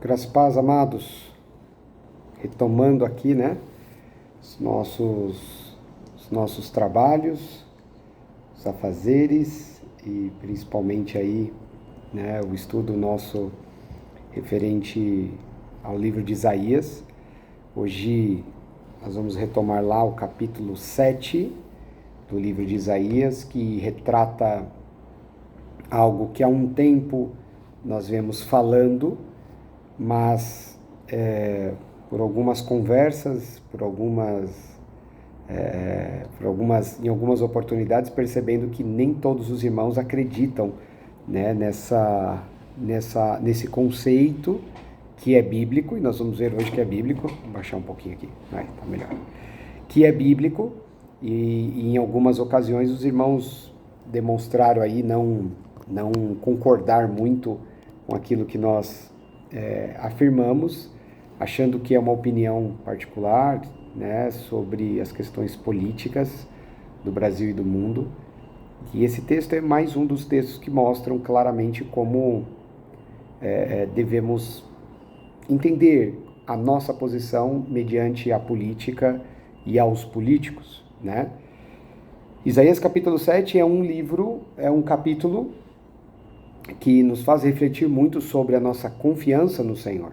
Graças a paz, amados, retomando aqui, né, os nossos trabalhos, os afazeres e principalmente aí, né, o estudo nosso referente ao livro de Isaías. Hoje nós vamos retomar lá o capítulo 7 do livro de Isaías, que retrata algo que há um tempo nós vemos falando, mas por algumas conversas, em algumas oportunidades, percebendo que nem todos os irmãos acreditam, né, nesse conceito que é bíblico, e nós vamos ver hoje que é bíblico. Vou baixar um pouquinho aqui, tá melhor. Que é bíblico, e em algumas ocasiões os irmãos demonstraram aí não concordar muito com aquilo que nós afirmamos, achando que é uma opinião particular, né, sobre as questões políticas do Brasil e do mundo. E esse texto é mais um dos textos que mostram claramente como devemos entender a nossa posição mediante a política e aos políticos, né? Isaías capítulo 7 é um capítulo que nos faz refletir muito sobre a nossa confiança no Senhor.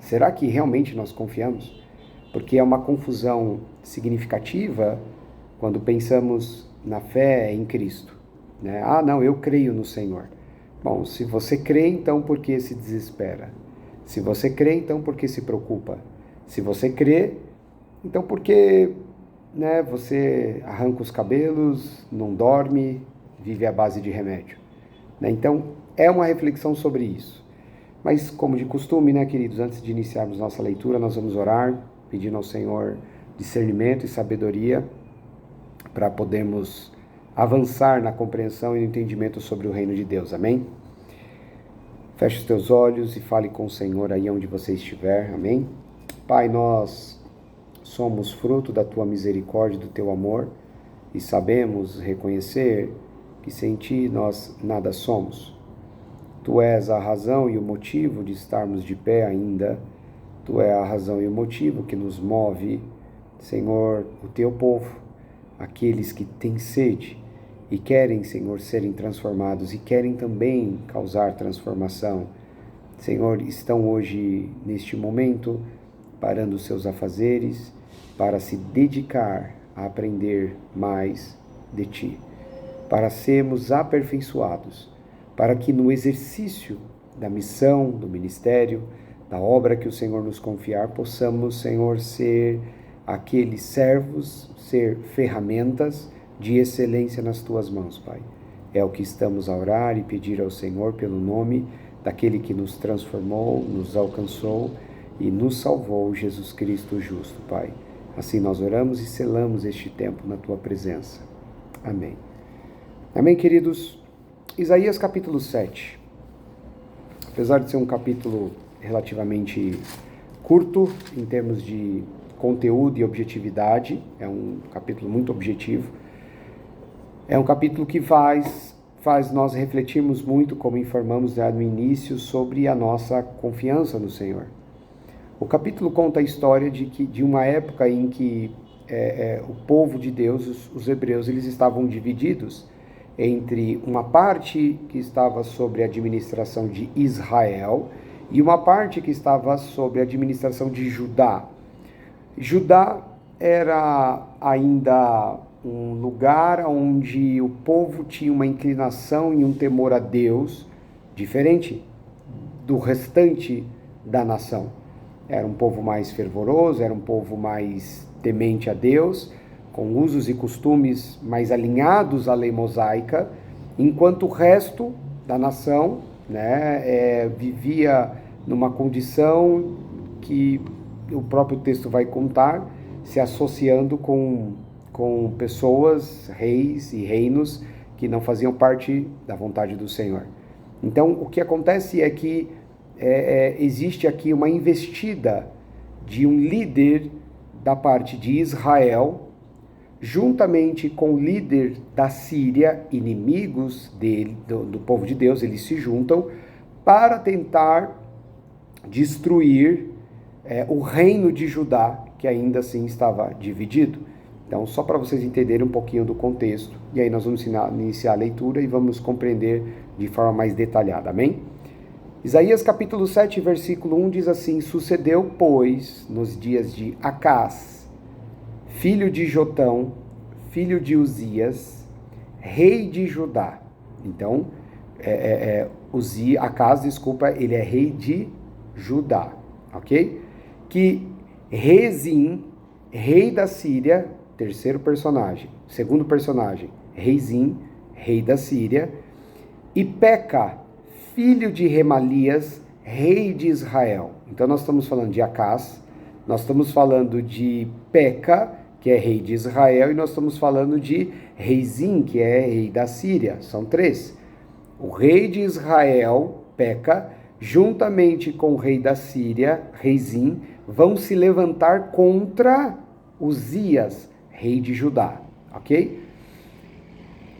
Será que realmente nós confiamos? Porque é uma confusão significativa quando pensamos na fé em Cristo, né? Ah, não, eu creio no Senhor. Bom, se você crê, então por que se desespera? Se você crê, então por que se preocupa? Se você crê, então por que, né, você arranca os cabelos, não dorme, vive à base de remédio? Né? Então, é uma reflexão sobre isso. Mas, como de costume, né, queridos, antes de iniciarmos nossa leitura, nós vamos orar, pedindo ao Senhor discernimento e sabedoria para podermos avançar na compreensão e no entendimento sobre o reino de Deus. Amém? Feche os teus olhos e fale com o Senhor aí onde você estiver. Amém? Pai, nós somos fruto da tua misericórdia, do teu amor, e sabemos reconhecer que sem ti nós nada somos. Tu és a razão e o motivo de estarmos de pé ainda. Tu és a razão e o motivo que nos move, Senhor, o teu povo, aqueles que têm sede e querem, Senhor, serem transformados e querem também causar transformação. Senhor, estão hoje, neste momento, parando os seus afazeres para se dedicar a aprender mais de Ti, para sermos aperfeiçoados, para que no exercício da missão, do ministério, da obra que o Senhor nos confiar, possamos, Senhor, ser aqueles servos, ser ferramentas de excelência nas Tuas mãos, Pai. É o que estamos a orar e pedir ao Senhor pelo nome daquele que nos transformou, nos alcançou e nos salvou, Jesus Cristo justo, Pai. Assim nós oramos e selamos este tempo na Tua presença. Amém. Amém, queridos? Isaías capítulo 7. Apesar de ser um capítulo relativamente curto em termos de conteúdo e objetividade, é um capítulo muito objetivo, é um capítulo que faz nós refletirmos muito, como informamos já no início, sobre a nossa confiança no Senhor. O capítulo conta a história de uma época em que o povo de Deus, os hebreus, eles estavam divididos entre uma parte que estava sobre a administração de Israel e uma parte que estava sobre a administração de Judá. Judá era ainda um lugar onde o povo tinha uma inclinação e um temor a Deus diferente do restante da nação. Era um povo mais fervoroso, era um povo mais temente a Deus, com usos e costumes mais alinhados à lei mosaica, enquanto o resto da nação, né, vivia numa condição que o próprio texto vai contar, se associando com pessoas, reis e reinos que não faziam parte da vontade do Senhor. Então, o que acontece é que existe aqui uma investida de um líder da parte de Israel, juntamente com o líder da Síria, inimigos do povo de Deus, eles se juntam para tentar destruir o reino de Judá, que ainda assim estava dividido. Então, só para vocês entenderem um pouquinho do contexto, e aí nós vamos iniciar a leitura e vamos compreender de forma mais detalhada, amém? Isaías capítulo 7, versículo 1 diz assim: Sucedeu, pois, nos dias de Acás, filho de Jotão, filho de Uzias, rei de Judá. Então, Acás, ele é rei de Judá, ok? Que Rezim, rei da Síria, terceiro personagem. Segundo personagem, Rezim, rei da Síria. E Peca, filho de Remalias, rei de Israel. Então nós estamos falando de Acás, nós estamos falando de Peca, que é rei de Israel, e nós estamos falando de Rezim, que é rei da Síria. São três. O rei de Israel, Peca, juntamente com o rei da Síria, Rezim, vão se levantar contra Uzias, rei de Judá, ok?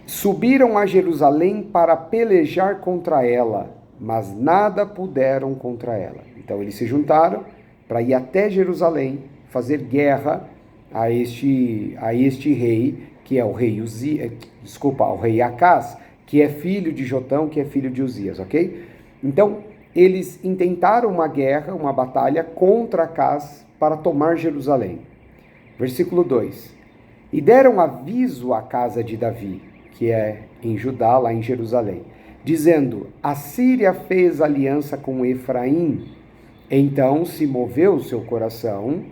Subiram a Jerusalém para pelejar contra ela, mas nada puderam contra ela. Então eles se juntaram para ir até Jerusalém, fazer guerra a este rei, que é o rei o rei Acás, que é filho de Jotão, que é filho de Uzias, ok? Então, eles intentaram uma guerra, uma batalha contra Acás para tomar Jerusalém. Versículo 2. E deram aviso à casa de Davi, que é em Judá, lá em Jerusalém, dizendo: a Síria fez aliança com Efraim. Então se moveu o seu coração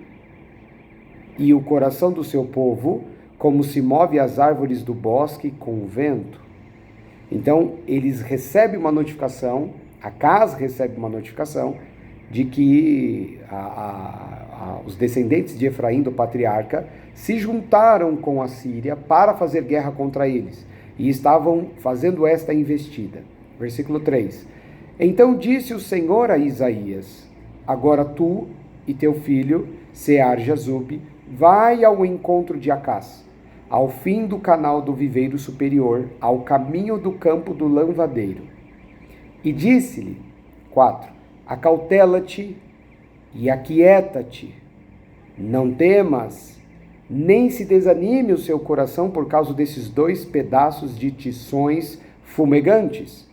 e o coração do seu povo, como se move as árvores do bosque com o vento. Então eles recebem uma notificação, Acás recebe uma notificação de que os descendentes de Efraim, do patriarca, se juntaram com a Síria para fazer guerra contra eles e estavam fazendo esta investida. Versículo 3. Então disse o Senhor a Isaías: agora tu e teu filho, Sear-Jazub, vai ao encontro de Acás, ao fim do canal do viveiro superior, ao caminho do campo do lavradeiro. E disse-lhe, 4, acautela-te e aquieta-te, não temas, nem se desanime o seu coração por causa desses 2 pedaços de tições fumegantes,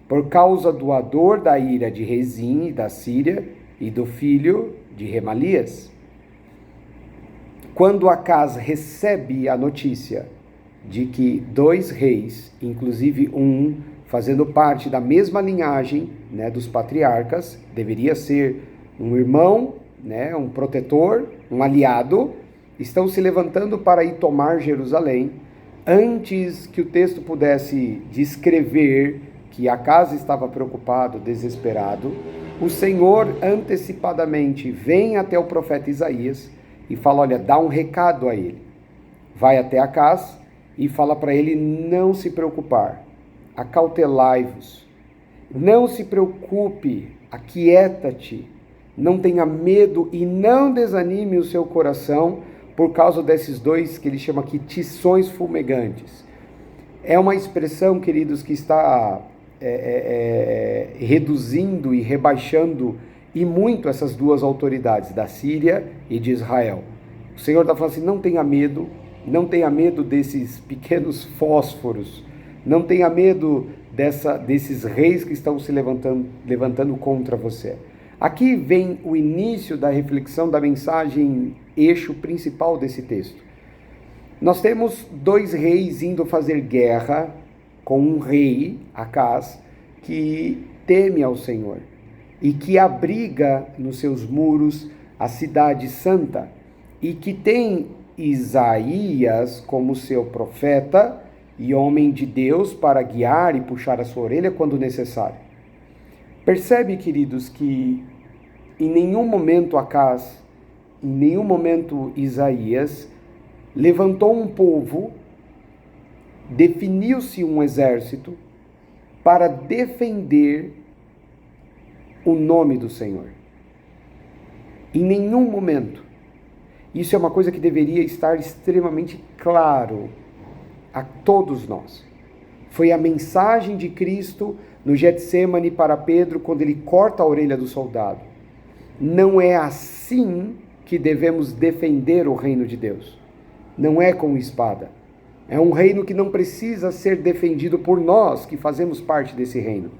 por causa do ardor da ira de Rezim e da Síria e do filho de Remalias. Quando Acás recebe a notícia de que 2 reis, inclusive um fazendo parte da mesma linhagem, né, dos patriarcas, deveria ser um irmão, né, um protetor, um aliado, estão se levantando para ir tomar Jerusalém. Antes que o texto pudesse descrever que Acás estava preocupado, desesperado, o Senhor antecipadamente vem até o profeta Isaías e fala: olha, dá um recado a ele. Vai até Acás e fala para ele não se preocupar, acautelai-vos, não se preocupe, aquieta-te, não tenha medo e não desanime o seu coração por causa desses 2 que ele chama aqui tições fumegantes. É uma expressão, queridos, que está reduzindo e rebaixando e muito essas 2 autoridades, da Síria e de Israel. O Senhor está falando assim: não tenha medo desses pequenos fósforos, não tenha medo desses reis que estão se levantando contra você. Aqui vem o início da reflexão da mensagem, eixo principal desse texto. Nós temos 2 reis indo fazer guerra com um rei, Acás, que teme ao Senhor e que abriga nos seus muros a cidade santa e que tem Isaías como seu profeta e homem de Deus para guiar e puxar a sua orelha quando necessário. Percebe, queridos, que em nenhum momento Acás, em nenhum momento Isaías levantou um povo, definiu-se um exército para defender o nome do Senhor. Em nenhum momento. Isso é uma coisa que deveria estar extremamente claro a todos nós. Foi a mensagem de Cristo no Getsemane para Pedro quando ele corta a orelha do soldado. Não é assim que devemos defender o reino de Deus. Não é com espada. É um reino que não precisa ser defendido por nós, que fazemos parte desse reino.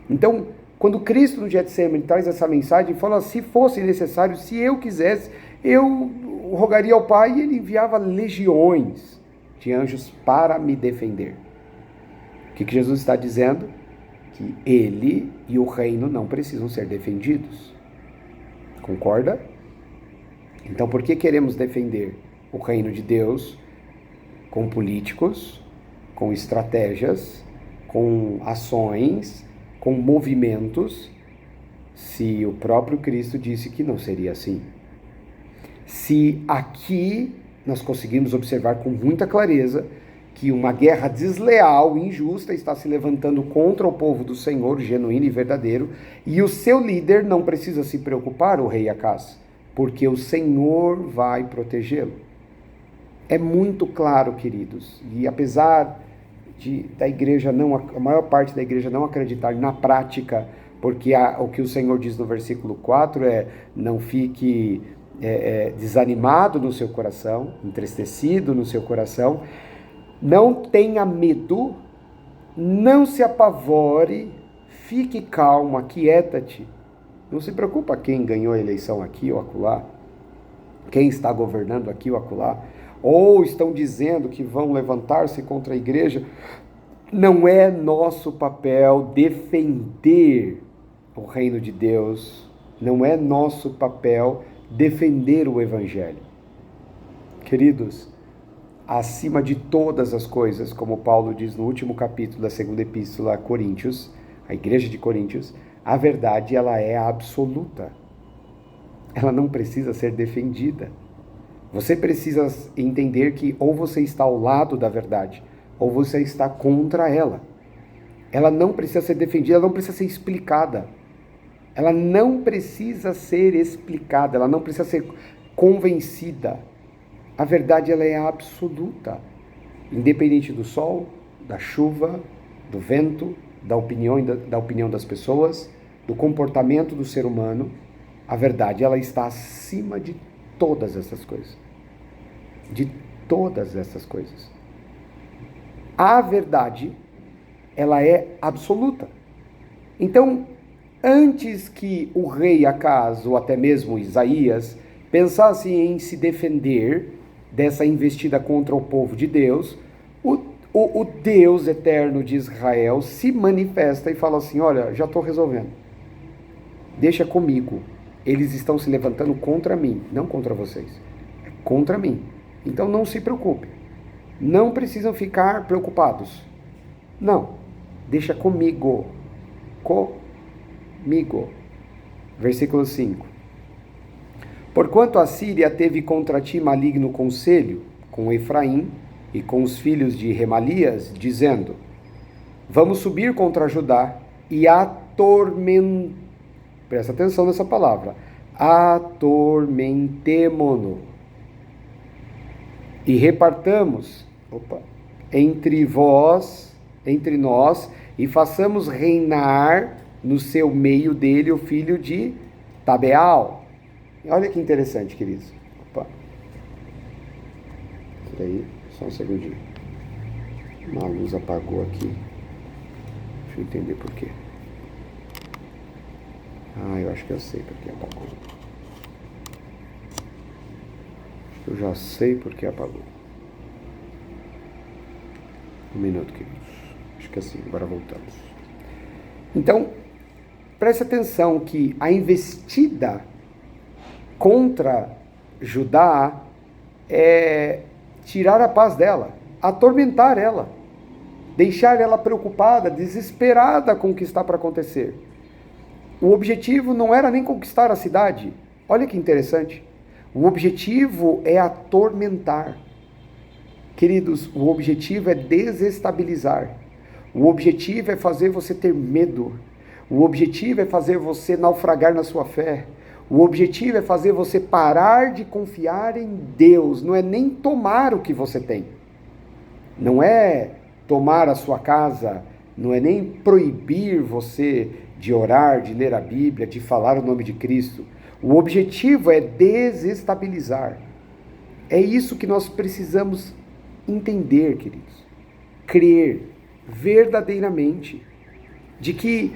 Então, quando Cristo no Getsemane traz essa mensagem, fala, se fosse necessário, se eu quisesse, eu rogaria ao Pai, e ele enviava legiões de anjos para me defender. O que Jesus está dizendo? Que ele e o reino não precisam ser defendidos. Concorda? Então, por que queremos defender o reino de Deus com políticos, com estratégias, com ações, com movimentos, se o próprio Cristo disse que não seria assim? Se aqui nós conseguimos observar com muita clareza que uma guerra desleal, injusta, está se levantando contra o povo do Senhor, genuíno e verdadeiro, e o seu líder não precisa se preocupar, o rei Acás, porque o Senhor vai protegê-lo. É muito claro, queridos, e apesar da igreja a maior parte da igreja não acreditar na prática, porque o que o Senhor diz no versículo 4 é: não fique desanimado no seu coração, entristecido no seu coração, não tenha medo, não se apavore, fique calmo, aquieta-te. Não se preocupa quem ganhou a eleição aqui ou acolá, quem está governando aqui ou acolá, ou estão dizendo que vão levantar-se contra a igreja. Não é nosso papel defender o reino de Deus, não é nosso papel defender o evangelho. Queridos, acima de todas as coisas, como Paulo diz no último capítulo da segunda epístola a Coríntios, a igreja de Coríntios, a verdade ela é absoluta. Ela não precisa ser defendida. Você precisa entender que ou você está ao lado da verdade, ou você está contra ela. Ela não precisa ser defendida, ela não precisa ser explicada. Ela não precisa ser explicada, ela não precisa ser convencida. A verdade ela é absoluta, independente do sol, da chuva, do vento, da opinião das pessoas, do comportamento do ser humano. A verdade ela está acima de todas essas coisas. De todas essas coisas. A verdade ela é absoluta. Então, antes que o rei Acás, ou até mesmo Isaías, pensasse em se defender dessa investida contra o povo de Deus, o Deus eterno de Israel se manifesta e fala assim: olha, já estou resolvendo, deixa comigo, eles estão se levantando contra mim, não contra vocês, é contra mim, então não se preocupe, não precisam ficar preocupados, não, deixa comigo, versículo 5. Porquanto a Síria teve contra ti maligno conselho com Efraim e com os filhos de Remalias, dizendo: vamos subir contra Judá e presta atenção nessa palavra, atormentemo-no e repartamos entre nós e façamos reinar no seu meio dele o filho de Tabeal. Olha que interessante, queridos. Peraí, só um segundinho. Uma luz apagou aqui. Deixa eu entender por quê. Eu acho que eu sei por que apagou. Acho que eu já sei por que apagou. Um minuto, queridos. Acho que assim, agora voltamos. Então, preste atenção que a investida contra Judá é tirar a paz dela, atormentar ela, deixar ela preocupada, desesperada com o que está para acontecer. O objetivo não era nem conquistar a cidade. Olha que interessante. O objetivo é atormentar. Queridos, o objetivo é desestabilizar. O objetivo é fazer você ter medo. O objetivo é fazer você naufragar na sua fé. O objetivo é fazer você parar de confiar em Deus. Não é nem tomar o que você tem. Não é tomar a sua casa, não é nem proibir você de orar, de ler a Bíblia, de falar o nome de Cristo. O objetivo é desestabilizar. É isso que nós precisamos entender, queridos. Crer verdadeiramente de que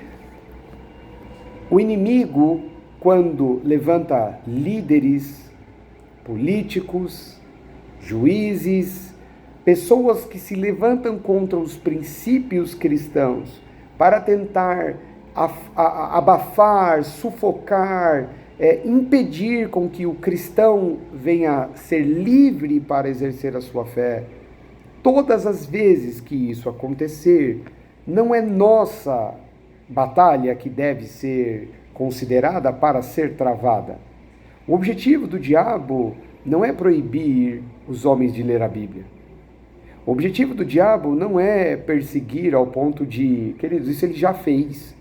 o inimigo, quando levanta líderes, políticos, juízes, pessoas que se levantam contra os princípios cristãos para tentar abafar, sufocar, impedir com que o cristão venha ser livre para exercer a sua fé. Todas as vezes que isso acontecer, não é nossa batalha que deve ser considerada para ser travada. O objetivo do diabo não é proibir os homens de ler a Bíblia. O objetivo do diabo não é perseguir ao ponto de... Queridos, isso ele já fez.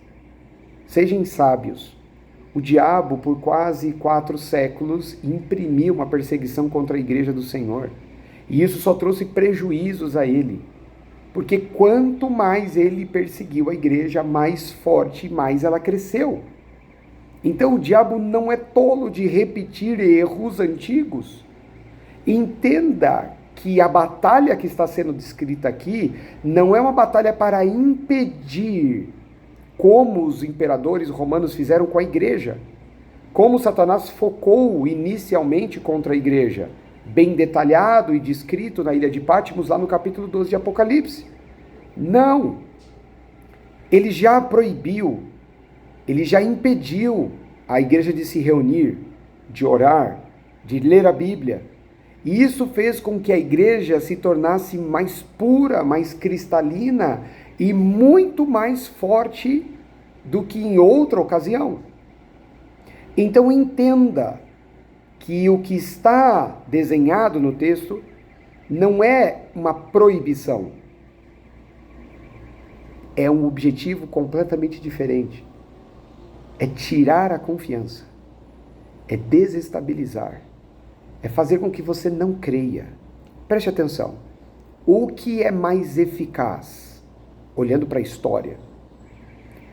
Sejam sábios. O diabo, por quase 4 séculos, imprimiu uma perseguição contra a igreja do Senhor. E isso só trouxe prejuízos a ele. Porque quanto mais ele perseguiu a igreja, mais forte, mais ela cresceu. Então o diabo não é tolo de repetir erros antigos. Entenda que a batalha que está sendo descrita aqui não é uma batalha para impedir, como os imperadores romanos fizeram com a igreja, como Satanás focou inicialmente contra a igreja, bem detalhado e descrito na ilha de Patmos, lá no capítulo 12 de Apocalipse. Não! Ele já proibiu, ele já impediu a igreja de se reunir, de orar, de ler a Bíblia. E isso fez com que a igreja se tornasse mais pura, mais cristalina e muito mais forte do que em outra ocasião. Então entenda que o que está desenhado no texto não é uma proibição. É um objetivo completamente diferente. É tirar a confiança. É desestabilizar. É fazer com que você não creia. Preste atenção. O que é mais eficaz, olhando para a história?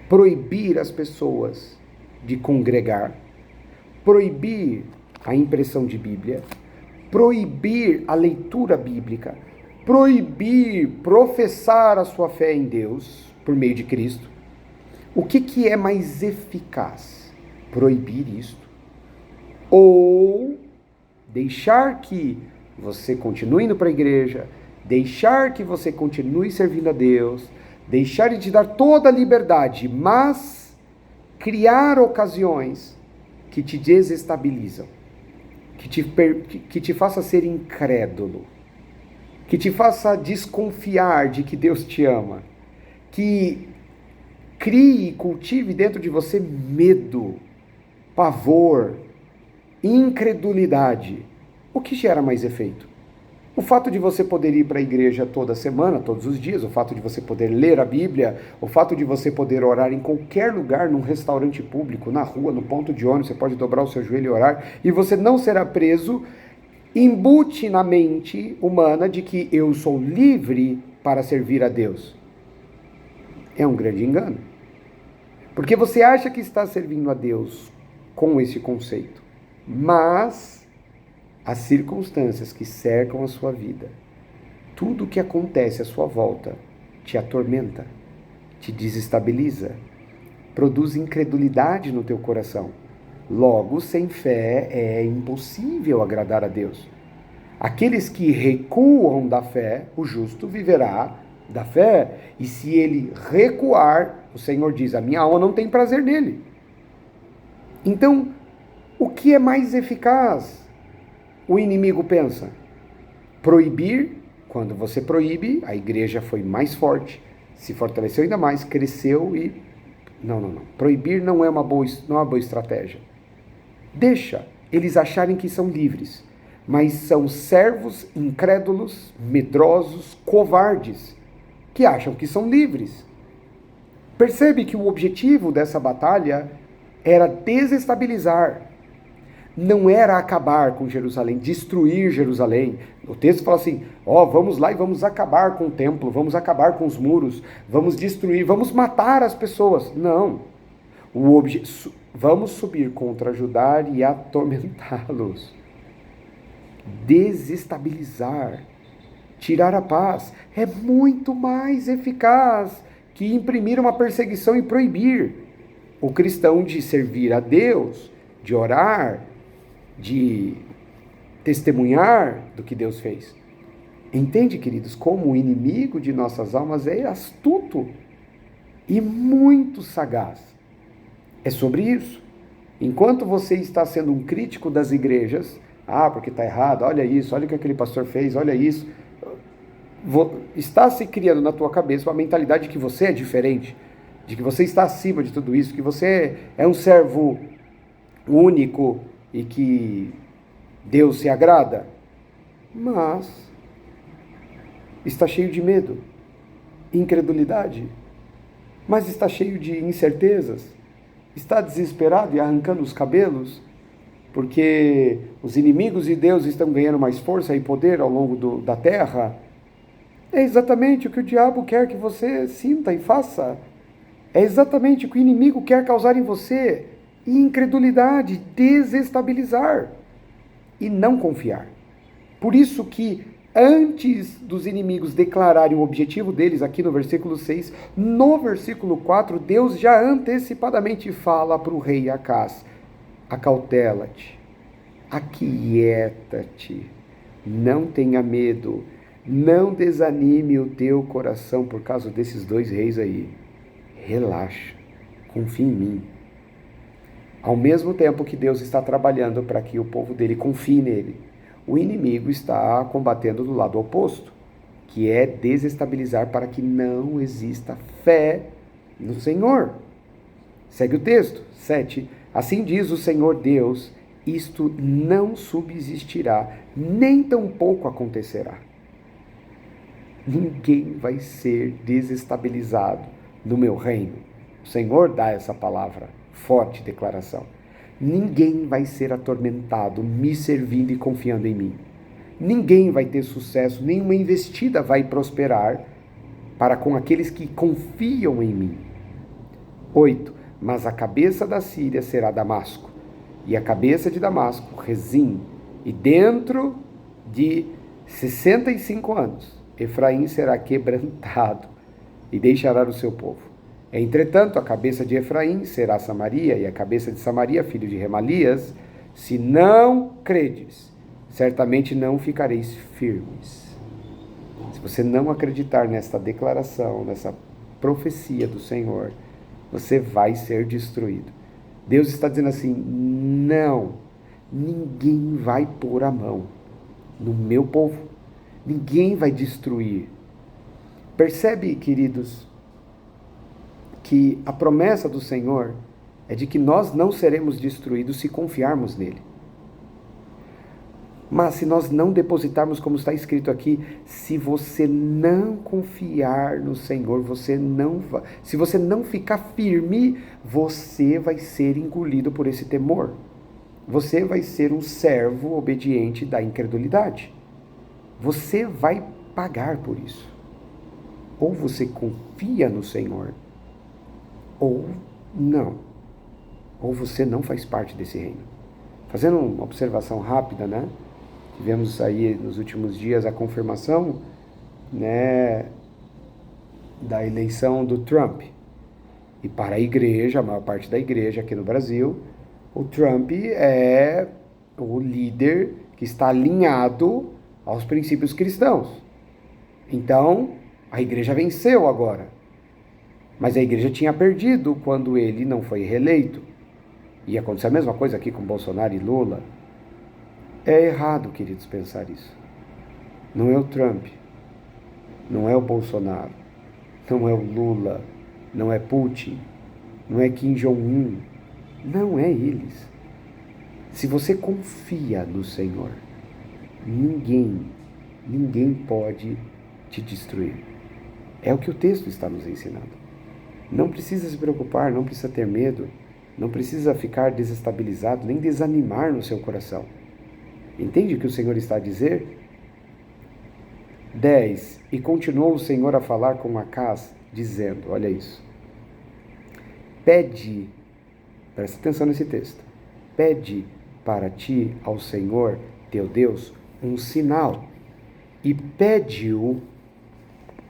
Proibir as pessoas de congregar, proibir a impressão de Bíblia, proibir a leitura bíblica, proibir professar a sua fé em Deus por meio de Cristo. O que é mais eficaz? Proibir isto? Ou deixar que você continue indo para a igreja, deixar que você continue servindo a Deus, deixar de te dar toda a liberdade, mas criar ocasiões que te desestabilizam, que te faça ser incrédulo, que te faça desconfiar de que Deus te ama, que crie e cultive dentro de você medo, pavor, incredulidade. O que gera mais efeito? O fato de você poder ir para a igreja toda semana, todos os dias, o fato de você poder ler a Bíblia, o fato de você poder orar em qualquer lugar, num restaurante público, na rua, no ponto de ônibus, você pode dobrar o seu joelho e orar, e você não será preso, embute na mente humana de que eu sou livre para servir a Deus. É um grande engano. Porque você acha que está servindo a Deus com esse conceito, mas as circunstâncias que cercam a sua vida, tudo o que acontece à sua volta, te atormenta, te desestabiliza, produz incredulidade no teu coração. Logo, sem fé é impossível agradar a Deus. Aqueles que recuam da fé, o justo viverá da fé, e se ele recuar, o Senhor diz, a minha alma não tem prazer nele. Então, o que é mais eficaz? O inimigo pensa, proibir, quando você proíbe, a igreja foi mais forte, se fortaleceu ainda mais, cresceu e... Não. Proibir não é uma boa estratégia. Deixa eles acharem que são livres, mas são servos incrédulos, medrosos, covardes, que acham que são livres. Percebe que o objetivo dessa batalha era desestabilizar. não era acabar com Jerusalém, destruir Jerusalém. O texto fala assim, vamos lá e vamos acabar com o templo, vamos acabar com os muros, vamos destruir, vamos matar as pessoas. Não. Vamos subir contra Judá e atormentá-los. Desestabilizar, tirar a paz, é muito mais eficaz que imprimir uma perseguição e proibir o cristão de servir a Deus, de orar, de testemunhar do que Deus fez. Entende, queridos, como o inimigo de nossas almas é astuto e muito sagaz. É sobre isso. Enquanto você está sendo um crítico das igrejas, porque está errado, olha isso, olha o que aquele pastor fez, olha isso, está se criando na tua cabeça uma mentalidade de que você é diferente, de que você está acima de tudo isso, que você é um servo único e que Deus se agrada, mas está cheio de medo, incredulidade, mas está cheio de incertezas, está desesperado e arrancando os cabelos, porque os inimigos de Deus estão ganhando mais força e poder ao longo da terra. É exatamente o que o diabo quer que você sinta e faça. É exatamente o que o inimigo quer causar em você. Incredulidade, desestabilizar e não confiar. Por isso que antes dos inimigos declararem o objetivo deles aqui no versículo 6, no versículo 4, Deus já antecipadamente fala para o rei Acaz: acautela-te, aquieta-te, não tenha medo, não desanime o teu coração por causa desses dois reis aí. Relaxa, confia em mim. Ao mesmo tempo que Deus está trabalhando para que o povo dele confie nele, o inimigo está combatendo do lado oposto, que é desestabilizar para que não exista fé no Senhor. Segue o texto, 7. Assim diz o Senhor Deus, isto não subsistirá, nem tampouco acontecerá. Ninguém vai ser desestabilizado no meu reino. O Senhor dá essa palavra, forte declaração. Ninguém vai ser atormentado me servindo e confiando em mim. Ninguém vai ter sucesso, nenhuma investida vai prosperar para com aqueles que confiam em mim. 8. Mas a cabeça da Síria será Damasco, e a cabeça de Damasco, Rezim, e dentro de 65 anos, Efraim será quebrantado e deixará o seu povo. Entretanto, a cabeça de Efraim será Samaria, e a cabeça de Samaria, filho de Remalias. Se não credes, certamente não ficareis firmes. Se você não acreditar nesta declaração, nessa profecia do Senhor, você vai ser destruído. Deus está dizendo assim: não, ninguém vai pôr a mão no meu povo, ninguém vai destruir. Percebe, queridos, que a promessa do Senhor é de que nós não seremos destruídos se confiarmos nele. Mas se nós não depositarmos, como está escrito aqui, se você não confiar no Senhor, se você não ficar firme, você vai ser engolido por esse temor. Você vai ser um servo obediente da incredulidade. Você vai pagar por isso. Ou você confia no Senhor, ou não. Ou você não faz parte desse reino. Fazendo uma observação rápida, né? Tivemos aí nos últimos dias a confirmação, né, da eleição do Trump. E para a igreja, a maior parte da igreja aqui no Brasil, o Trump é o líder que está alinhado aos princípios cristãos. Então, a igreja venceu agora. Mas a igreja tinha perdido quando ele não foi reeleito. E aconteceu a mesma coisa aqui com Bolsonaro e Lula. É errado, queridos, pensar isso. Não é o Trump, não é o Bolsonaro, não é o Lula, não é Putin, não é Kim Jong-un, não é eles. Se você confia no Senhor, ninguém pode te destruir. É o que o texto está nos ensinando. Não precisa se preocupar, não precisa ter medo. Não precisa ficar desestabilizado, nem desanimar no seu coração. Entende o que o Senhor está a dizer? 10. E continuou o Senhor a falar com Acaz, dizendo, olha isso. Pede, presta atenção nesse texto, pede para ti ao Senhor, teu Deus, um sinal, e pede-o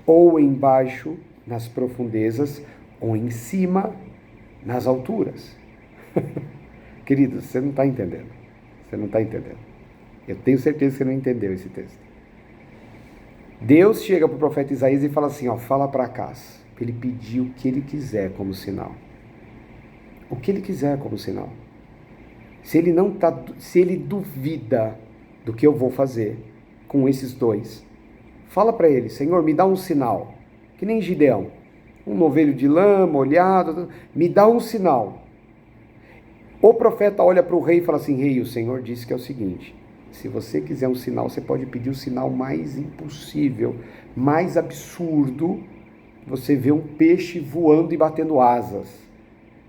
ou embaixo, nas profundezas, ou em cima, nas alturas. Queridos, você não está entendendo. Você não está entendendo. Eu tenho certeza que você não entendeu esse texto. Deus chega para o profeta Isaías e fala assim, fala para Acaz, para ele pedir o que ele quiser como sinal. O que ele quiser como sinal. Se ele duvida do que eu vou fazer com esses dois, fala para ele, Senhor, me dá um sinal, que nem Gideão, um novelho de lã, molhado, me dá um sinal. O profeta olha para o rei e fala assim, rei, o Senhor disse que é o seguinte, se você quiser um sinal, você pode pedir o sinal mais impossível, mais absurdo, você vê um peixe voando e batendo asas.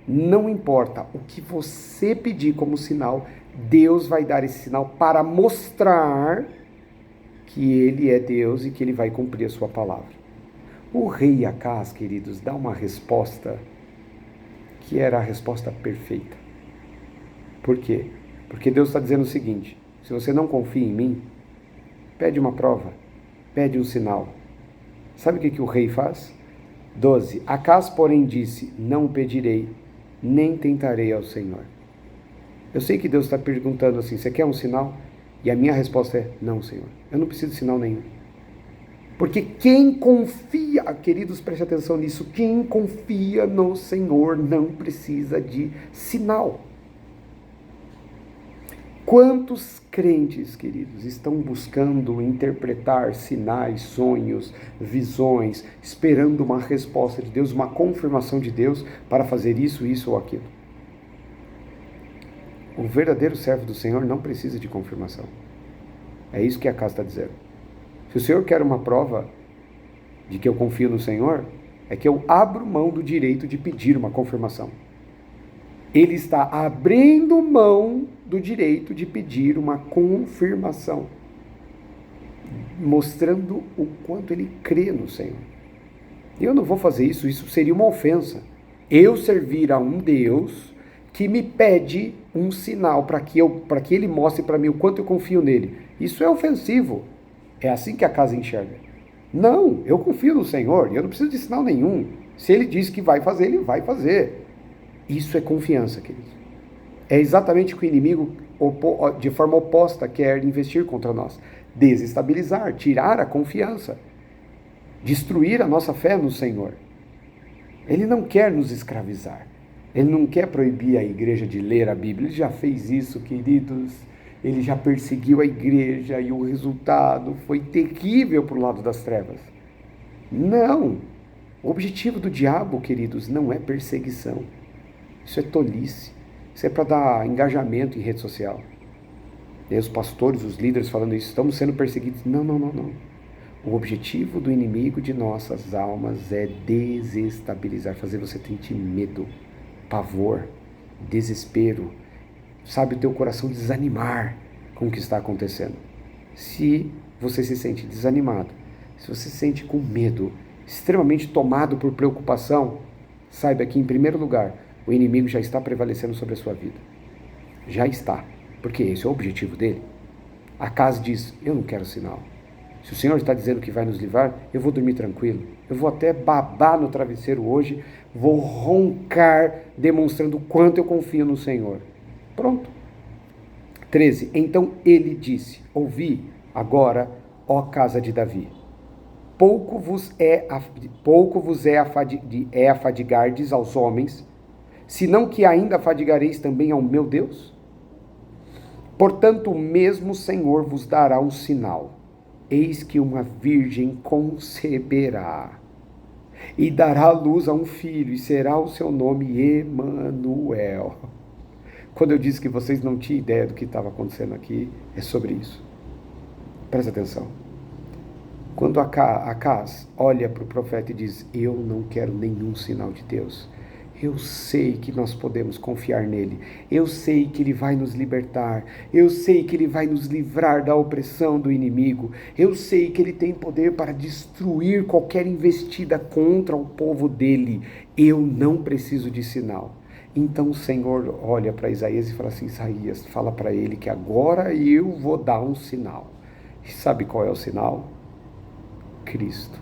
Não importa, o que você pedir como sinal, Deus vai dar esse sinal para mostrar que Ele é Deus e que Ele vai cumprir a sua palavra. O rei Acaz, queridos, dá uma resposta que era a resposta perfeita. Por quê? Porque Deus está dizendo o seguinte, se você não confia em mim, pede uma prova, pede um sinal. Sabe o que o rei faz? 12. Acaz, porém, disse, não pedirei, nem tentarei ao Senhor. Eu sei que Deus está perguntando assim, você quer um sinal? E a minha resposta é, não, Senhor, eu não preciso de sinal nenhum. Porque quem confia, queridos, preste atenção nisso, quem confia no Senhor não precisa de sinal. Quantos crentes, queridos, estão buscando interpretar sinais, sonhos, visões, esperando uma resposta de Deus, uma confirmação de Deus para fazer isso, isso ou aquilo? O verdadeiro servo do Senhor não precisa de confirmação. É isso que a casa está dizendo. Se o Senhor quer uma prova de que eu confio no Senhor, é que eu abro mão do direito de pedir uma confirmação. Ele está abrindo mão do direito de pedir uma confirmação, mostrando o quanto ele crê no Senhor. Eu não vou fazer isso, isso seria uma ofensa. Eu servir a um Deus que me pede um sinal para que ele mostre para mim o quanto eu confio nele. Isso é ofensivo. É assim que a casa enxerga. Não, eu confio no Senhor, eu não preciso de sinal nenhum. Se ele diz que vai fazer, ele vai fazer. Isso é confiança, queridos. É exatamente o que o inimigo, de forma oposta, quer investir contra nós. Desestabilizar, tirar a confiança, destruir a nossa fé no Senhor. Ele não quer nos escravizar. Ele não quer proibir a igreja de ler a Bíblia. Ele já fez isso, queridos. Ele já perseguiu a igreja e o resultado foi terrível para o lado das trevas. Não. O objetivo do diabo, queridos, não é perseguição. Isso é tolice. Isso é para dar engajamento em rede social. E aí os pastores, os líderes falando isso, estamos sendo perseguidos. Não. O objetivo do inimigo de nossas almas é desestabilizar, fazer você sentir medo, pavor, desespero, sabe, o teu coração desanimar com o que está acontecendo. Se você se sente desanimado, se você se sente com medo, extremamente tomado por preocupação, saiba que, em primeiro lugar, o inimigo já está prevalecendo sobre a sua vida. Já está, porque esse é o objetivo dele. Acaz diz, eu não quero sinal. Se o Senhor está dizendo que vai nos livrar, eu vou dormir tranquilo. Eu vou até babar no travesseiro hoje, vou roncar, demonstrando o quanto eu confio no Senhor. Pronto. 13. Então ele disse, ouvi agora, ó casa de Davi, pouco vos é afadigardes aos homens, senão que ainda afadigareis também ao meu Deus? Portanto, o mesmo Senhor vos dará um sinal. Eis que uma virgem conceberá e dará luz a um filho, e será o seu nome Emanuel. Quando eu disse que vocês não tinham ideia do que estava acontecendo aqui, é sobre isso. Presta atenção. Quando Acaz olha para o profeta e diz, eu não quero nenhum sinal de Deus, eu sei que nós podemos confiar nele. Eu sei que ele vai nos libertar. Eu sei que ele vai nos livrar da opressão do inimigo. Eu sei que ele tem poder para destruir qualquer investida contra o povo dele. Eu não preciso de sinal. Então o Senhor olha para Isaías e fala assim: Isaías, fala para ele que agora eu vou dar um sinal. E sabe qual é o sinal? Cristo.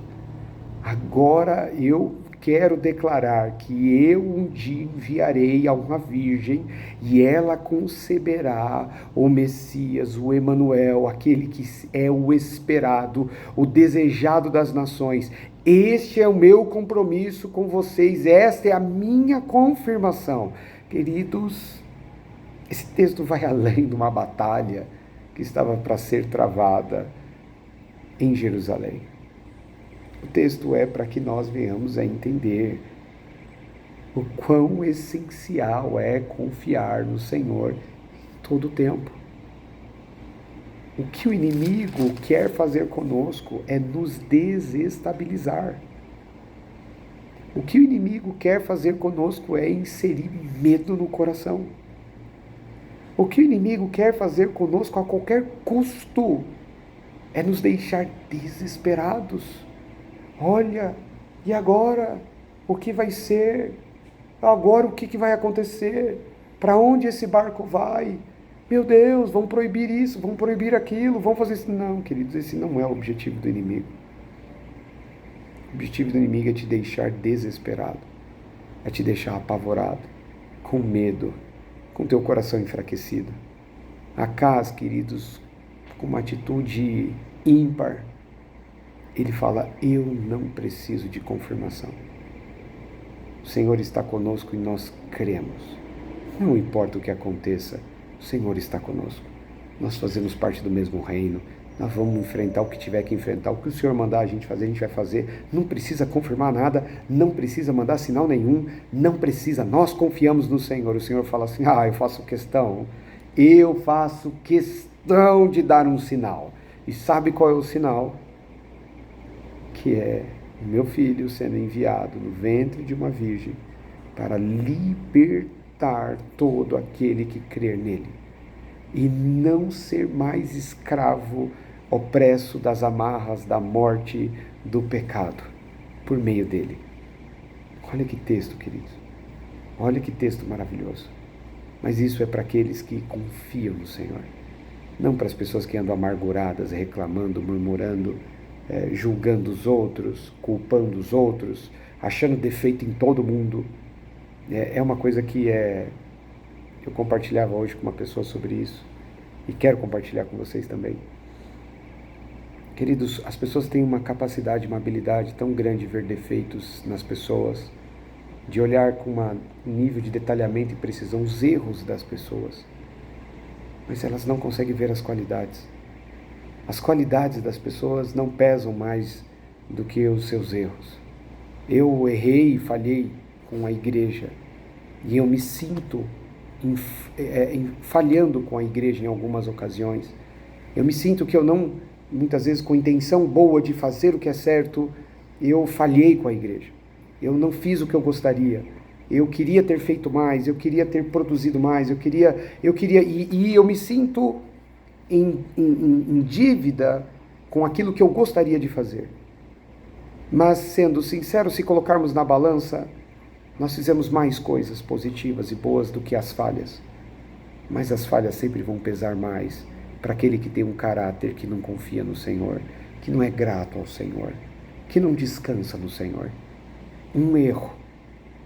Agora eu quero declarar que eu um dia enviarei a uma virgem e ela conceberá o Messias, o Emanuel, aquele que é o esperado, o desejado das nações. Este é o meu compromisso com vocês, esta é a minha confirmação. Queridos, esse texto vai além de uma batalha que estava para ser travada em Jerusalém. O texto é para que nós venhamos a entender o quão essencial é confiar no Senhor todo o tempo. O que o inimigo quer fazer conosco é nos desestabilizar. O que o inimigo quer fazer conosco é inserir medo no coração. O que o inimigo quer fazer conosco a qualquer custo é nos deixar desesperados. Olha, e agora? O que vai ser? Agora o que vai acontecer? Para onde esse barco vai? Meu Deus, vão proibir isso, vão proibir aquilo, vão fazer isso. Não, queridos, esse não é o objetivo do inimigo. O objetivo do inimigo é te deixar desesperado, é te deixar apavorado, com medo, com teu coração enfraquecido. Acas, queridos, com uma atitude ímpar, ele fala: eu não preciso de confirmação. O Senhor está conosco e nós cremos. Não importa o que aconteça, o Senhor está conosco. Nós fazemos parte do mesmo reino. Nós vamos enfrentar o que tiver que enfrentar. O que o Senhor mandar a gente vai fazer. Não precisa confirmar nada, não precisa mandar sinal nenhum, não precisa. Nós confiamos no Senhor. O Senhor fala assim: eu faço questão de dar um sinal. E sabe qual é o sinal? Que é o meu filho sendo enviado no ventre de uma virgem para libertar todo aquele que crer nele e não ser mais escravo, opresso das amarras da morte, do pecado, por meio dele. Olha que texto, queridos. Olha que texto maravilhoso. Mas isso é para aqueles que confiam no Senhor, não para as pessoas que andam amarguradas, reclamando, murmurando, julgando os outros, culpando os outros, achando defeito em todo mundo. É uma coisa que eu compartilhava hoje com uma pessoa sobre isso e quero compartilhar com vocês também. Queridos, as pessoas têm uma capacidade, uma habilidade tão grande de ver defeitos nas pessoas, de olhar com um nível de detalhamento e precisão os erros das pessoas, mas elas não conseguem ver as qualidades. As qualidades das pessoas não pesam mais do que os seus erros. Eu errei e falhei com a igreja e eu me sinto falhando com a igreja em algumas ocasiões. Eu me sinto que eu não, muitas vezes com intenção boa de fazer o que é certo, eu falhei com a igreja. Eu não fiz o que eu gostaria. Eu queria ter feito mais, eu queria ter produzido mais, e eu me sinto em dívida com aquilo que eu gostaria de fazer. Mas, sendo sincero, se colocarmos na balança, nós fizemos mais coisas positivas e boas do que as falhas. Mas as falhas sempre vão pesar mais para aquele que tem um caráter que não confia no Senhor, que não é grato ao Senhor, que não descansa no Senhor. Um erro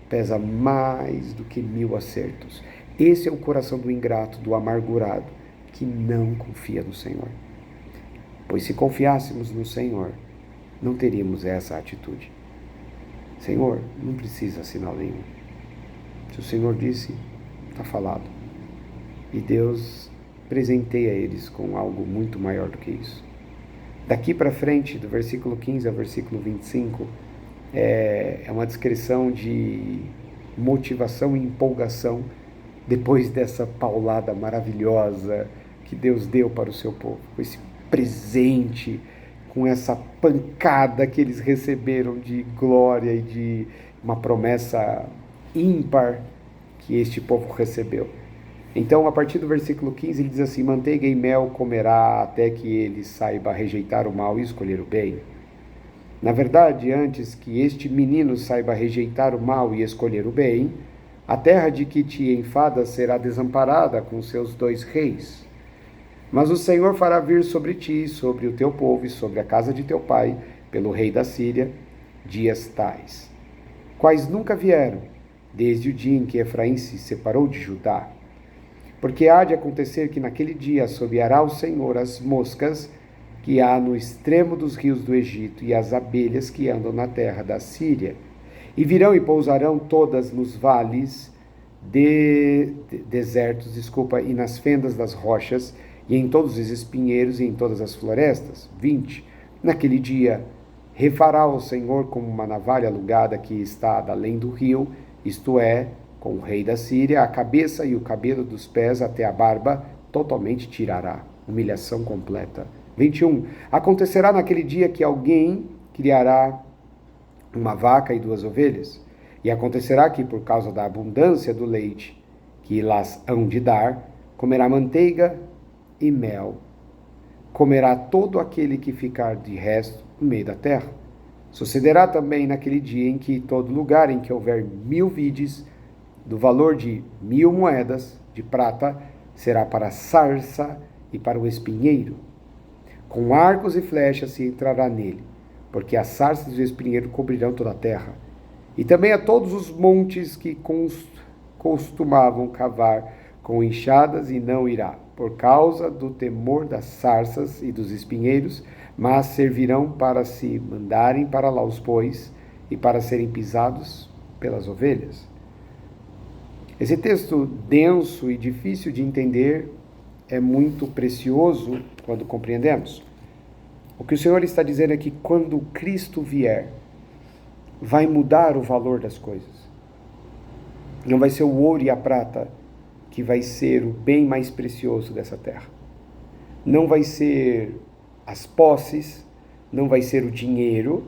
pesa mais do que 1000 acertos. Esse é o coração do ingrato, do amargurado, que não confia no Senhor. Pois se confiássemos no Senhor, não teríamos essa atitude. Senhor, não precisa sinal nenhum. Se o Senhor disse, está falado. E Deus presenteia eles com algo muito maior do que isso. Daqui para frente, do versículo 15 ao versículo 25, é uma descrição de motivação e empolgação depois dessa paulada maravilhosa que Deus deu para o seu povo, com esse presente, com essa pancada que eles receberam de glória e de uma promessa ímpar que este povo recebeu. Então, a partir do versículo 15, ele diz assim: manteiga e mel comerá até que ele saiba rejeitar o mal e escolher o bem. Na verdade, antes que este menino saiba rejeitar o mal e escolher o bem, a terra de que te enfadas será desamparada com seus 2 reis. Mas o Senhor fará vir sobre ti, sobre o teu povo e sobre a casa de teu pai, pelo rei da Síria, dias tais, quais nunca vieram, desde o dia em que Efraim se separou de Judá. Porque há de acontecer que naquele dia assobiará o Senhor as moscas que há no extremo dos rios do Egito e as abelhas que andam na terra da Síria. E virão e pousarão todas nos vales desertos, e nas fendas das rochas, e em todos os espinheiros e em todas as florestas. 20. Naquele dia refará o Senhor como uma navalha alugada que está além do rio, isto é, com o rei da Síria, a cabeça e o cabelo dos pés até a barba totalmente tirará. Humilhação completa. 21. Acontecerá naquele dia que alguém criará uma vaca e 2 ovelhas, e acontecerá que, por causa da abundância do leite que las hão de dar, comerá manteiga e mel. Comerá todo aquele que ficar de resto no meio da terra. Sucederá também naquele dia em que todo lugar em que houver 1000 vides, do valor de 1000 moedas de prata, será para a sarça e para o espinheiro. Com arcos e flechas se entrará nele, porque as sarças e o espinheiro cobrirão toda a terra. E também a todos os montes que costumavam cavar com enxadas, e não irá, por causa do temor das sarças e dos espinheiros, mas servirão para se mandarem para lá os bois e para serem pisados pelas ovelhas. Esse texto denso e difícil de entender é muito precioso quando compreendemos. O que o Senhor está dizendo é que quando Cristo vier, vai mudar o valor das coisas. Não vai ser o ouro e a prata que vai ser o bem mais precioso dessa terra. Não vai ser as posses, não vai ser o dinheiro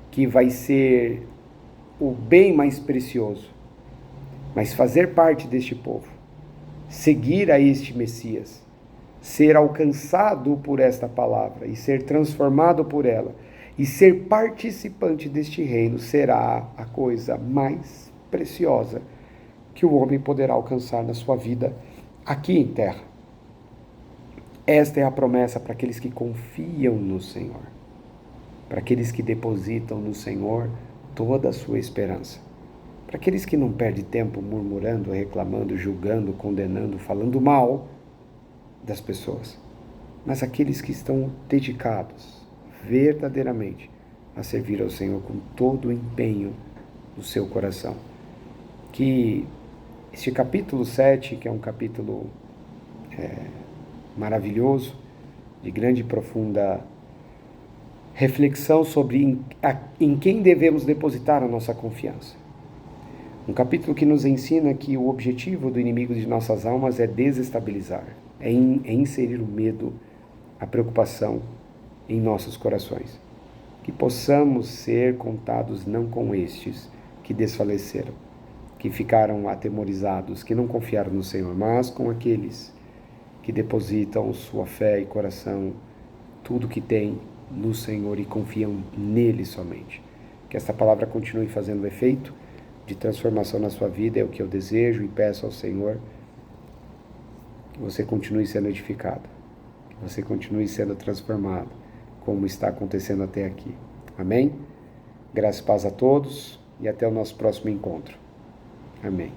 que vai ser o bem mais precioso. Mas fazer parte deste povo, seguir a este Messias, ser alcançado por esta palavra e ser transformado por ela e ser participante deste reino será a coisa mais preciosa que o homem poderá alcançar na sua vida aqui em terra. Esta é a promessa para aqueles que confiam no Senhor, para aqueles que depositam no Senhor toda a sua esperança, para aqueles que não perdem tempo murmurando, reclamando, julgando, condenando, falando mal das pessoas, mas aqueles que estão dedicados verdadeiramente a servir ao Senhor com todo o empenho do seu coração. Que este capítulo 7, que é um capítulo maravilhoso, de grande e profunda reflexão sobre em quem devemos depositar a nossa confiança. Um capítulo que nos ensina que o objetivo do inimigo de nossas almas é desestabilizar, é inserir o medo, a preocupação em nossos corações. Que possamos ser contados não com estes que desfaleceram, que ficaram atemorizados, que não confiaram no Senhor, mas com aqueles que depositam sua fé e coração, tudo que tem no Senhor e confiam nele somente. Que esta palavra continue fazendo efeito de transformação na sua vida, é o que eu desejo e peço ao Senhor. Que você continue sendo edificado, que você continue sendo transformado, como está acontecendo até aqui. Amém? Graça e paz a todos e até o nosso próximo encontro. Amém.